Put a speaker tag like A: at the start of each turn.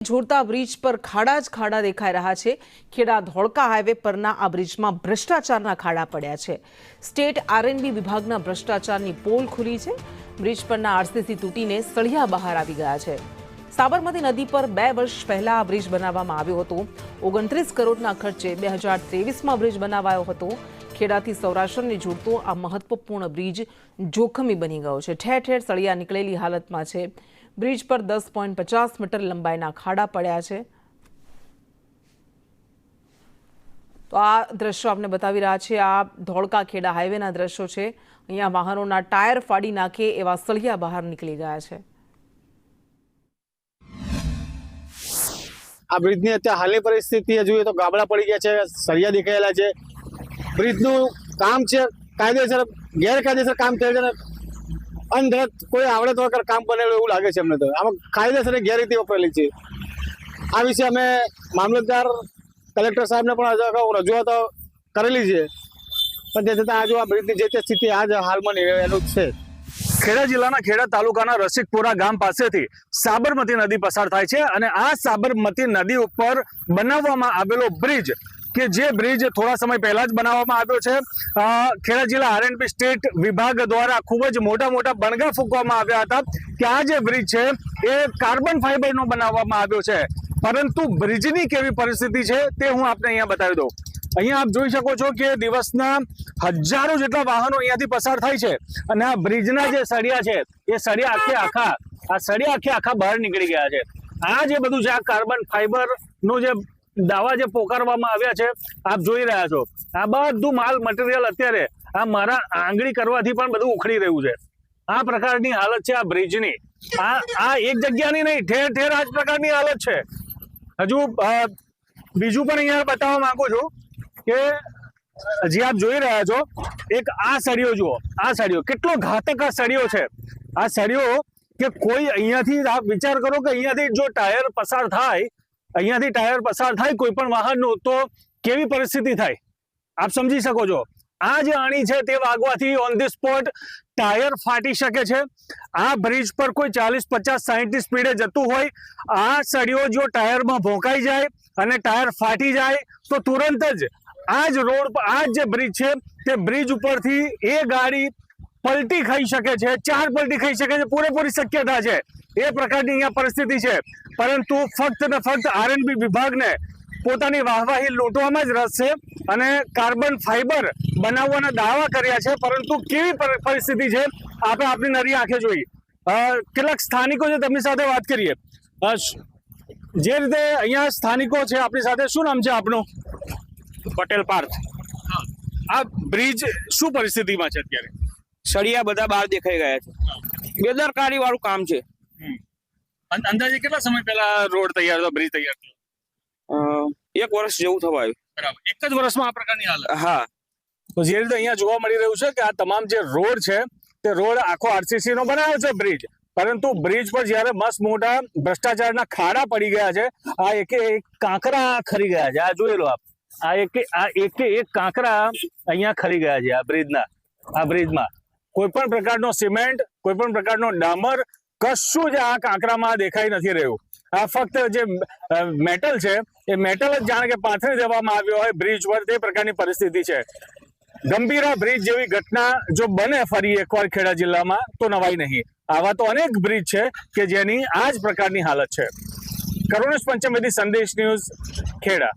A: જોડતા બ્રિજ પર ખાડા જ ખાડા દેખાઈ રહ્યા છે। ખેડા ધોળકા હાઈવે પરના આ બ્રિજમાં ભ્રષ્ટાચારના ખાડા પડ્યા છે। સ્ટેટ આરએનબી વિભાગના ભ્રષ્ટાચારની પોલ ખુલી છે। બ્રિજ પરના આરસીસી તૂટીને સળિયા બહાર આવી ગયા છે। સાબરમતી નદી પર 2 વર્ષ પહેલા આ બ્રિજ બનાવવામાં આવ્યો હતો। 29 કરોડના ખર્ચે 2023માં બ્રિજ બનાવાયો હતો। ખેડાથી સૌરાષ્ટ્રને જોડતો આ મહત્વપૂર્ણ બ્રિજ જોખમી બની ગયો છે। ઠેર ઠેર સળિયા નીકળેલી હાલતમાં છે। બ્રિજ પર 10.50 મીટર લંબાઈના ખાડા પડ્યા છે। તો આ દ્રશ્યો આપને બતાવી રહ્યા છે। આ ધોળકા ખેડા હાઈવેના દ્રશ્યો છે। અહીંયા વાહનોના ટાયર ફાડી નાખે એવા સળિયા બહાર નીકળી ગયા છે।
B: આ બ્રિજની અત્યારે હાલની પરિસ્થિતિ જોઈએ તો ગાબડા પડી ગયા છે, સળિયા દેખાયેલા છે। બ્રિજનું કામ છે કાયદેસર ગેરકાયદેસર કામ થયું છે ને અનધરત કોઈ આવડે તો કામ બનેલું એવું લાગે છે અમને। તો આમાં કાયદેસર ગેરરીતિ વપરાયેલી છે। આ વિશે અમે મામલતદાર કલેક્ટર સાહેબને પણ રજૂઆતો કરેલી છે, પણ તે છતાં આજે આ બ્રિજની જે તે સ્થિતિ આજ હાલમાં એનું જ છે।
C: ખેડા જિલ્લાના ખેડા તાલુકાના રસિકપુરા ગામ પાસેથી સાબરમતી નદી પસાર થાય છે અને આ સાબરમતી નદી ઉપર બનાવવામાં આવેલો બ્રિજ કે જે બ્રિજ થોડા સમય પહેલા જ બનાવવામાં આવ્યો છે। ખેડા જિલ્લા આરએનબી સ્ટેટ વિભાગ દ્વારા ખૂબ જ મોટા બણગા ફૂંકવામાં આવ્યા હતા કે આ જે બ્રિજ છે એ કાર્બન ફાઈબરનો બનાવવામાં આવ્યો છે, પરંતુ બ્રિજની કેવી પરિસ્થિતિ છે તે હું આપને અહીંયા બતાવી દઉં। અહીંયા આપ જોઈ શકો છો કે દિવસના હજારો જેટલા વાહનો અહીંયાથી પસાર થાય છે અને આ બ્રિજના જે સળિયા છે એ સળિયા આખે આખા બહાર નીકળી ગયા છે। આ જે બધું છે આ કાર્બન ફાઈબરનું જે દાવા જે પોકારવામાં આવ્યા છે આપ જોઈ રહ્યા છો। આ બધું માલ મટીરિયલ અત્યારે આ મારા આંગળી કરવાથી પણ બધું ઉખડી રહ્યું છે। આ પ્રકારની હાલત છે આ બ્રિજની। આ એક જગ્યાની નહીં, ઠેર ઠેર આ જ પ્રકારની હાલત છે। હજુ બીજું પણ અહીંયા બતાવવા માંગુ છું કે જે આપ જોઈ રહ્યા છો એક આ સળિયો જુઓ, આ સળિયો કેટલો ઘાતક આ સળિયો છે। આ સળિયો કે કોઈ અહીંયાથી આપ વિચાર કરો કે અહીંયાથી જો ટાયર પસાર થાય કોઈ પણ વાહનનું તો કેવી પરિસ્થિતિ થાય આપ સમજી શકો છો। આ જે અણી છે તે વાગવાથી ઓન ધી સ્પોટ ટાયર ફાટી શકે છે। આ બ્રિજ પર કોઈ 40, 50, 60ની સ્પીડે જતું હોય, આ સળિયો જો ટાયરમાં ભોંકાઈ જાય અને ટાયર ફાટી જાય તો તુરંત જ આ જ રોડ પર આ જે બ્રિજ છે તે બ્રિજ ઉપરથી એ ગાડી પલટી ખાઈ શકે છે, 4 પલટી ખાઈ શકે છે, પૂરેપૂરી શક્યતા છે। એ પ્રકારની અહીંયા પરિસ્થિતિ છે, પરંતુ ફક્ત ને ફક્ત આરએનબી વિભાગને પોતાની વાહવાહી લૂંટવામાં જ રસ છે અને કાર્બન ફાઈબર બનાવવાના દાવા કર્યા છે, પરંતુ કેવી પરિસ્થિતિ છે આપણે આપણી નરી આંખે જોઈ। કેટલાક સ્થાનિકો છે તેમની સાથે વાત કરીએ। જે રીતે અહીંયા સ્થાનિકો છે આપણી સાથે, શું નામ છે આપનું?
D: પટેલ પાર્થ।
C: આ બ્રિજ શું પરિસ્થિતિમાં છે અત્યારે?
D: સળિયા બધા બહાર દેખાઈ ગયા છે, બેદરકારી વાળું કામ છે।
C: અંદાજે કેટલા સમય પહેલા રોડ તૈયાર થયો, બ્રિજ તૈયાર થયો?
D: 1 વર્ષ જેવું થવા આવ્યું।
C: બરાબર, એક જ વર્ષમાં આ પ્રકારની હાલત?
D: હા।
C: તો જે રીતે અહીંયા જોવા મળી રહ્યું છે કે આ તમામ જે રોડ છે તે રોડ આખો આરસીસી નો બનાવ્યો છે બ્રિજ, પરંતુ બ્રિજ પર જ્યારે મસ્ત મોટા ભ્રષ્ટાચારના ખાડા પડી ગયા છે। આ એક કાંકરા ખરી ગયા છે, આ જોઈ લો આપ, આ એક કાંકરા અહીંયા ખરી ગયા છે આ બ્રિજમાં। કોઈ પણ પ્રકારનો સિમેન્ટ, કોઈ પણ પ્રકારનો ડામર, કશું જ આ કાંકરામાં દેખાઈ નથી રહ્યું। આ ફક્ત જે મેટલ છે એ મેટલ જ જાણે કે પાથરી દેવામાં આવ્યો હોય બ્રિજ પર, તે પ્રકારની પરિસ્થિતિ છે। ગંભીરા બ્રિજ જેવી ઘટના જો બને ફરી એકવાર ખેડા જિલ્લામાં તો નવાઈ નહીં। આવા તો અનેક બ્રિજ છે કે જેની આ જ પ્રકારની હાલત છે। કરુણેશ પંચમેદી, સંદેશ ન્યૂઝ, ખેડા।